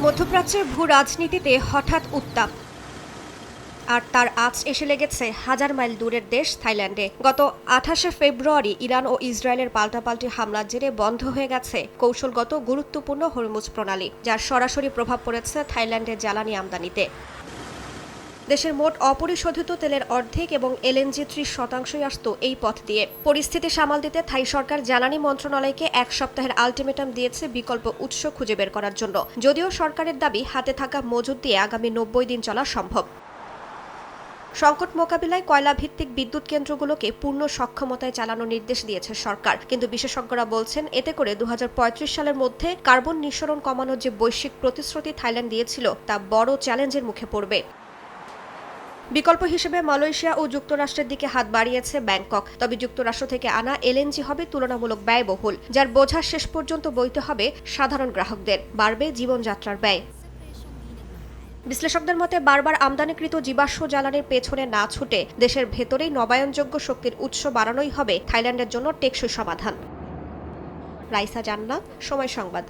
মধ্যপ্রাচ্যের ভূ রাজনীতিতে হঠাৎ উত্তাপ, আর তার আঁচ এসে লেগেছে হাজার মাইল দূরের দেশ থাইল্যান্ডে। গত 28শে ফেব্রুয়ারি ইরান ও ইসরায়েলের পাল্টাপাল্টি হামলার জেরে বন্ধ হয়ে গেছে কৌশলগত গুরুত্বপূর্ণ হরমুজ প্রণালী, যার সরাসরি প্রভাব পড়েছে থাইল্যান্ডের জ্বালানি আমদানিতে। দেশের মোট অপরিশোধিত তেলের অর্ধেক এবং এলএনজি 30% আসত এই পথ দিয়ে। পরিস্থিতি সামাল দিতে থাই সরকার জ্বালানি মন্ত্রণালয়কে 1 সপ্তাহের আলটিমেটাম দিয়েছে বিকল্প উৎস খুঁজে বের করার জন্য, যদিও সরকারের দাবি হাতে থাকা মজুদ দিয়ে আগামী 90 দিন চলা সম্ভব। সংকট মোকাবিলায় কয়লাভিত্তিক বিদ্যুৎ কেন্দ্রগুলোকে পূর্ণ সক্ষমতায় চালানোর নির্দেশ দিয়েছে সরকার, কিন্তু বিশেষজ্ঞরা বলছেন এতে করে 2035 সালের মধ্যে কার্বন নিঃসরণ কমানোর যে বৈশ্বিক প্রতিশ্রুতি থাইল্যান্ড দিয়েছিল তা বড় চ্যালেঞ্জের মুখে পড়বে। বিকল্প হিসেবে মালয়েশিয়া ও যুক্তরাষ্ট্রের দিকে হাত বাড়িয়েছে ব্যাংকক, তবে যুক্তরাষ্ট্র থেকে আনা এলএনজি হবে তুলনামূলক ব্যয়বহুল, যার বোঝা শেষ পর্যন্ত বইতে হবে সাধারণ গ্রাহকদের, বাড়বে জীবনযাত্রার ব্যয়। বিশ্লেষকদের মতে বারবার আমদানিকৃত জীবাশ্ম জ্বালানির পেছনে না ছুটে দেশের ভেতরেই নবায়নযোগ্য শক্তির উৎস বাড়ানোই হবে থাইল্যান্ডের জন্য টেকসই সমাধান। রাইসা জান্নাত, সময় সংবাদ।